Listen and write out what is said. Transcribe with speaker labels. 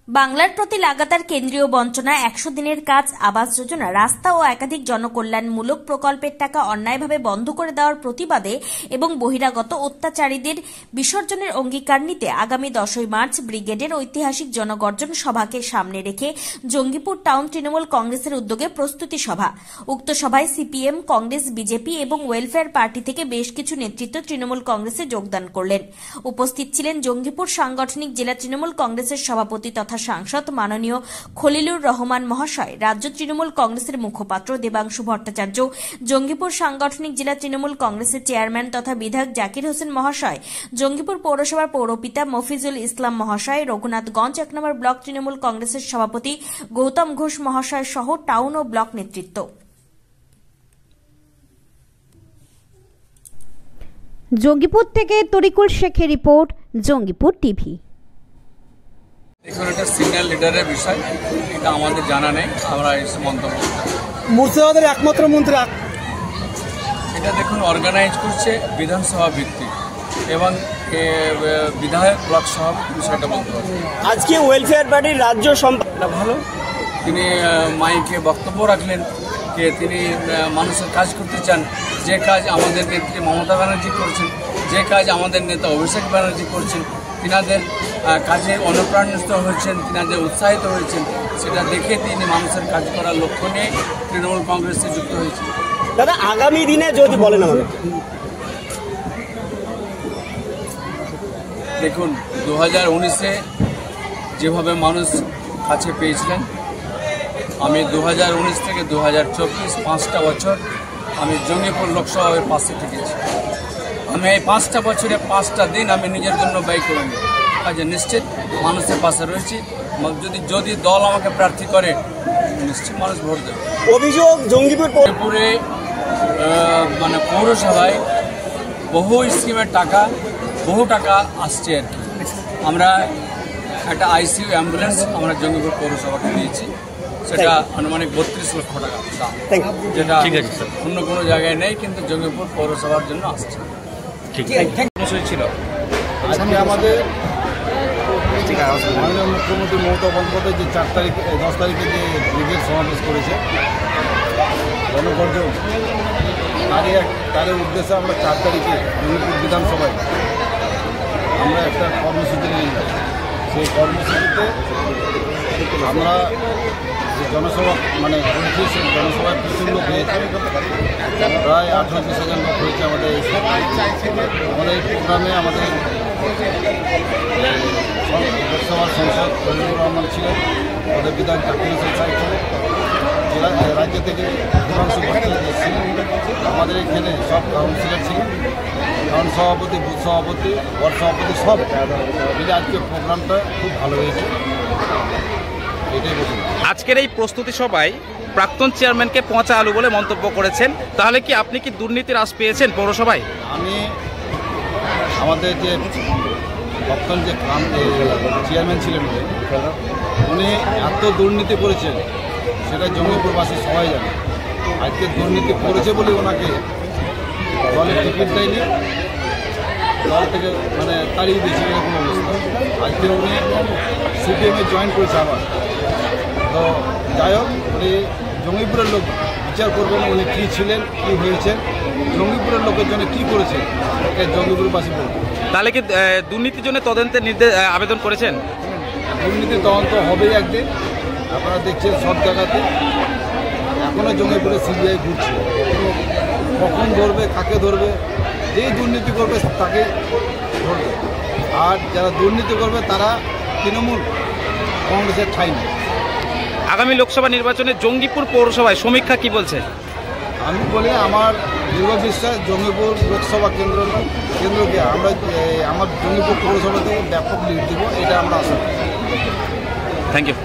Speaker 1: বাংলার প্রতি লাগাতার কেন্দ্রীয় বঞ্চনা, 100 দিনের কাজ, আবাস যোজনা, রাস্তা ও একাধিক জনকল্যাণমূলক প্রকল্পের টাকা অন্যায়ভাবে বন্ধ করে দেওয়ার প্রতিবাদে এবং বহিরাগত অত্যাচারীদের বিসর্জনের অঙ্গীকার নিতে আগামী 10ই মার্চ ব্রিগেডের ঐতিহাসিক জনগর্জন সভাকে সামনে রেখে জঙ্গিপুর টাউন তৃণমূল কংগ্রেসের উদ্যোগে প্রস্তুতি সভা। উক্ত সভায় সিপিএম, কংগ্রেস, বিজেপি এবং ওয়েলফেয়ার পার্টি থেকে বেশ কিছু নেতৃত্ব তৃণমূল কংগ্রেসে যোগদান করলেন। উপস্থিত ছিলেন জঙ্গিপুর সাংগঠনিক জেলা তৃণমূল কংগ্রেসের সভাপতি তথা সাংসদ মাননীয় খলিলুর রহমান মহাশয়, রাজ্য তৃণমূল কংগ্রেসের মুখপাত্র দেবাংশু ভট্টাচার্য, জঙ্গিপুর সাংগঠনিক জেলা তৃণমূল কংগ্রেসের চেয়ারম্যান তথা বিধায়ক জাকির হোসেন মহাশয়, জঙ্গিপুর পৌরসভার পৌরপিতা মফিজুল ইসলাম মহাশয়, রঘুনাথগঞ্জ 1 নম্বর ব্লক তৃণমূল কংগ্রেসের সভাপতি গৌতম ঘোষ মহাশয় সহ টাউন ও ব্লক নেতৃত্ব।
Speaker 2: জঙ্গিপুর থেকে তরিকুল শেখের রিপোর্ট, জঙ্গিপুর টিভি।
Speaker 3: এখন একটা সিনিয়র লিডারের বিষয়, এটা আমাদের জানা নেই, আমরা এসে মন্তব্য করতে।
Speaker 4: মুর্শিদাবাদের একমাত্র মন্ত্রী
Speaker 3: এটা দেখুন অর্গানাইজ করছে বিধানসভা ভিত্তিক এবং বিধায়ক ব্লক সভাপতি বিষয়টা বলতে পারবে।
Speaker 4: আজকে ওয়েলফেয়ার পার্টির রাজ্য
Speaker 3: এটা ভালো, তিনি মাইকে বক্তব্য রাখলেন যে তিনি মানুষের কাজ করতে চান, যে কাজ আমাদের নেত্রী মমতা ব্যানার্জি করছেন, যে কাজ আমাদের নেতা অভিষেক ব্যানার্জি করছেন, তিনাদের কাজে অনুপ্রাণিত হয়েছেন, তিনাদের উৎসাহিত হয়েছেন, সেটা দেখে তিনি মানুষের কাজ করার লক্ষ্য নিয়ে তৃণমূল কংগ্রেসে যুক্ত হয়েছেন।
Speaker 4: দাদা, আগামী দিনে যদি বলেন আমাদের,
Speaker 3: দেখুন 2019-এ যেভাবে মানুষ কাছে পেয়েছিলেন, আমি 2019 থেকে 2024 5টা বছর আমি জঙ্গিপুর লোকসভার পাশে থেকেছি। আমি এই 5টা বছরে 5টা দিন আমি নিজের জন্য ব্যয় করিনি, কাজে নিশ্চিত মানুষের পাশে রয়েছি। যদি দল আমাকে প্রার্থী করে নিশ্চিত মানুষ ভোট দেবে।
Speaker 4: অভিযোগ জঙ্গিপুরে
Speaker 3: মানে পৌরসভায় বহু স্কিমের টাকা, বহু টাকা আসছে আর কি। আমরা একটা আইসিইউ অ্যাম্বুলেন্স আমরা জঙ্গিপুর পৌরসভাকে দিয়েছি, সেটা আনুমানিক 32 লক্ষ টাকা দাম, যেটা অন্য কোনো জায়গায় নেই, কিন্তু জঙ্গিপুর পৌরসভার জন্য আসছে। ছিল
Speaker 5: আজকে আমাদের মাননীয় মুখ্যমন্ত্রী মমতা বন্দ্যোপাধ্যায় যে 10 তারিখে যে ব্রিগেড সমাবেশ করেছে গণগর্জন, তারই উদ্দেশ্যে আমরা 4 তারিখে জঙ্গিপুর বিধানসভায় আমরা একটা কর্মসূচি নিলাম। সেই কর্মসূচিতে আমরা যে জনসভা করেছি, সেই জনসভায় প্রচুর লোক হয়েছে, প্রায় 18-20 লোক হয়েছে আমাদের এই এই প্রোগ্রামে। আমাদের লোকসভার সাংসদ খলিলুর রহমান ছিলেন, আমাদের বিধায়ক জাকির হোসেন সাহেব ছিলেন, রাজ্য থেকে দেবাংশু ভট্টাচার্য ছিলেন, আমাদের এখানে সব কাউন্সিলর ছিলেন, টাউন সভাপতি, বুথ সভাপতি, ওয়ার্ড সভাপতি, সব মিলে আজকে প্রোগ্রামটা খুব ভালো হয়েছে। এটাই বলুন।
Speaker 6: আজকের এই প্রস্তুতি সভায় প্রাক্তন চেয়ারম্যানকে পচা আলু বলে মন্তব্য করেছেন, তাহলে কি আপনি কি দুর্নীতির আশ পেয়েছেন পৌরসভায়?
Speaker 5: আমি আমাদের যে প্রাক্তন যে চেয়ারম্যান ছিলেন উনি এত দুর্নীতি করেছেন সেটা জঙ্গিপুরবাসী সবাই জানে। আজকে দুর্নীতি করেছে বলে ওনাকে দলের টিকিট দেয়নি, দল থেকে তাড়িয়ে দিয়েছে, এরকম অবস্থা। আজকে উনি সিপিএমে জয়েন করেছে আবার। তো যাই হোক, উনি জঙ্গিপুরের লোক বিচার করবেন উনি কী ছিলেন, কী হয়েছেন, জঙ্গিপুরের লোকের জন্য কী করেছেন, এটা জঙ্গিপুরবাসী বলবেন।
Speaker 6: তাহলে কি দুর্নীতির জন্য তদন্তের নির্দেশ আবেদন করেছেন?
Speaker 5: দুর্নীতির তদন্ত হবেই একদিন। আপনারা দেখছেন সব জায়গাতে এখনও জঙ্গিপুরে সিবিআই ঘুরছে, কখন ধরবে, কাকে ধরবে, যেই দুর্নীতি করবে তাকে ধরবে, আর যারা দুর্নীতি করবে তারা তৃণমূল কংগ্রেসের ঠাঁই নেই।
Speaker 6: আগামী লোকসভা নির্বাচনে জঙ্গিপুর পৌরসভায় সমীক্ষা কি বলছে?
Speaker 5: আমি বলি আমার দৃঢ় বিশ্বাস জঙ্গিপুর লোকসভা কেন্দ্রকে আমরা আমার জঙ্গিপুর পৌরসভা থেকে ব্যাপক লিড দেবো, এটা আমরা আশা করি।
Speaker 6: Thank you.